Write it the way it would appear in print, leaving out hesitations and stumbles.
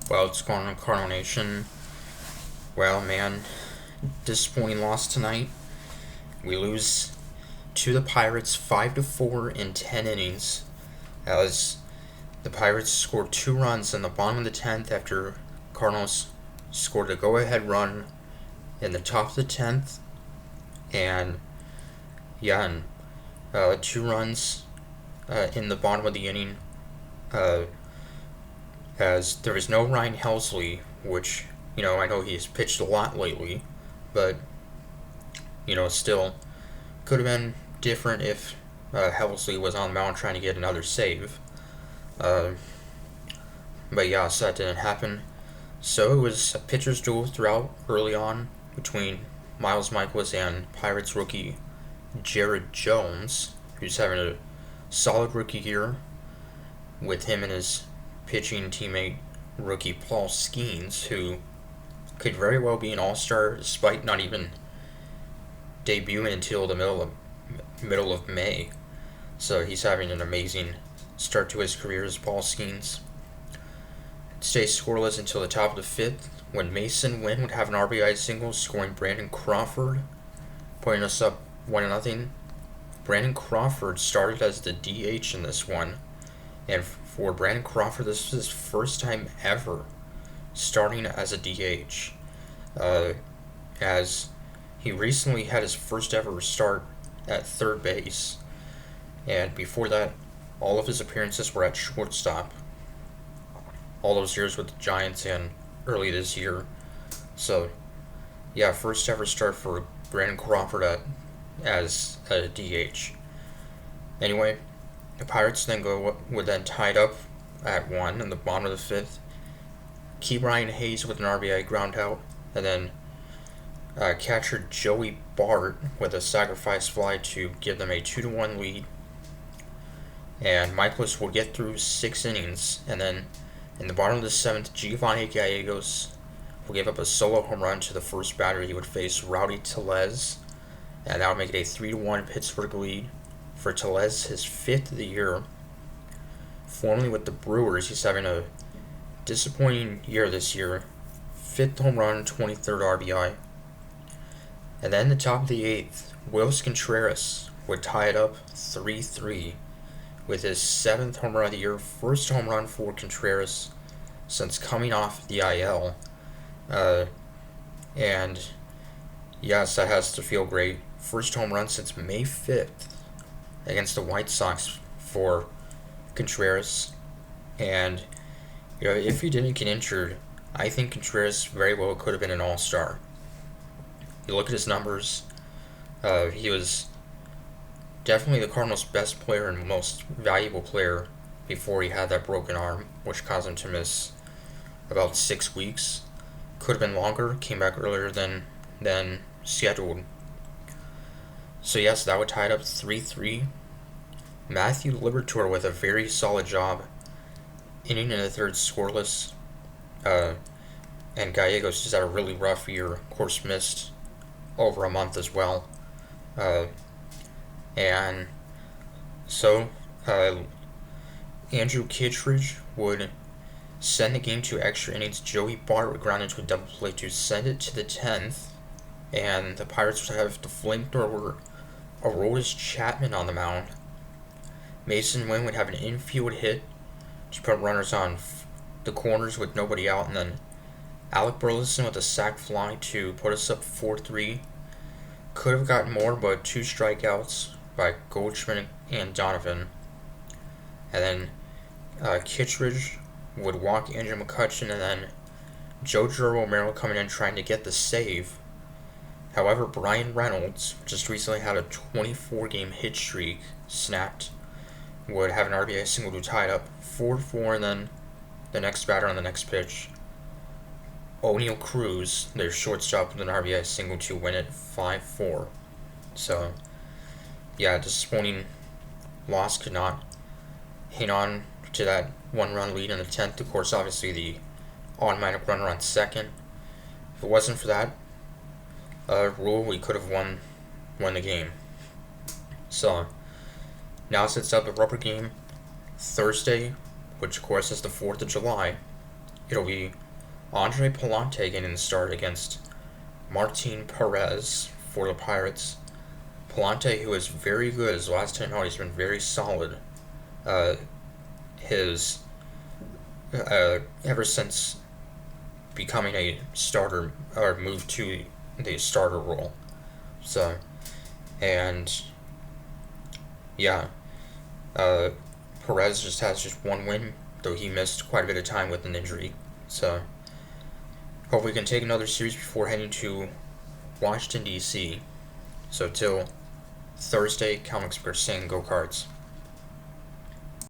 Well, it's going on Cardinal Nation. Well, man, disappointing loss tonight. We lose to the Pirates 5-4 in 10 innings. As the Pirates scored 2 runs in the bottom of the 10th after Cardinals scored a go-ahead run in the top of the 10th. And 2 runs in the bottom of the inning. As there was no Ryan Helsley, which, I know he's pitched a lot lately, but, still could have been different if Helsley was on the mound trying to get another save. So that didn't happen. So it was a pitcher's duel throughout early on between Miles Michaelis and Pirates rookie Jared Jones, who's having a solid rookie year, with him and his pitching teammate rookie Paul Skeens, who could very well be an all-star despite not even debuting until the middle of May. So he's having an amazing start to his career as Paul Skeens. It stays scoreless until the top of the 5th, when Mason Wynn would have an RBI single, scoring Brandon Crawford, putting us up 1-0. Brandon Crawford started as the DH in this one, and for Brandon Crawford, this was his first time ever starting as a DH, as he recently had his first ever start at third base, and before that, all of his appearances were at shortstop. All those years with the Giants and early this year. So, first ever start for Brandon Crawford as a DH. Anyway, the Pirates would then tied up at 1 in the bottom of the 5th. Ke'Bryan Hayes with an RBI ground out, and then catcher Joey Bart with a sacrifice fly to give them a 2-1 lead. And Michaelis will get through 6 innings, and then in the bottom of the 7th, Giovanni Gallegos will give up a solo home run to the first batter. He would face Rowdy Tellez, and that would make it a 3-1 Pittsburgh lead for Tellez, his 5th of the year. Formerly with the Brewers, he's having a disappointing year this year. 5th home run, 23rd RBI. And then the top of the 8th, Willis Contreras would tie it up 3-3 with his 7th home run of the year, first home run for Contreras since coming off the IL. And yes, that has to feel great. First home run since May 5th against the White Sox for Contreras. And, if he didn't get injured, I think Contreras very well could have been an all-star. You look at his numbers, he was definitely the Cardinals' best player and most valuable player before he had that broken arm, which caused him to miss about 6 weeks. Could have been longer, came back earlier than scheduled. So yes, that would tie it up 3-3. Matthew Liberatore with a very solid job, inning in the 3rd scoreless, and Gallegos just had a really rough year, of course missed over a month as well. And so Andrew Kittredge would send the game to extra innings. Joey Bart would ground into a double play to send it to the 10th, and the Pirates would have the flamethrower Aroldis Chapman on the mound. Mason Wynn would have an infield hit to put runners on the corners with nobody out, and then Alec Burleson with a sac fly to put us up 4-3. Could have gotten more, but 2 strikeouts by Goldschmidt and Donovan. And then Kittredge would walk Andrew McCutchen, and then Jojo Romero coming in trying to get the save. However, Brian Reynolds just recently had a 24-game hit streak snapped, would have an RBI single to tie it up 4-4, and then the next batter on the next pitch, O'Neal Cruz, their shortstop, with an RBI single to win it 5-4. So, disappointing loss. Could not hang on to that 1-run lead in the 10th. Of course, obviously the automatic runner on second. If it wasn't for that rule, we could have won the game. So, now sets up a rubber game Thursday, which of course is the 4th of July, it'll be Andre Palante getting the start against Martin Perez for the Pirates. Palante, who is very good, his last 10 out, he's been very solid. His ever since becoming a starter or moved to the starter role. So, and yeah, Perez just has just one win, though he missed quite a bit of time with an injury. So, hope we can take another series before heading to Washington, D.C. So, till Thursday, Comics per Sing, go Cards.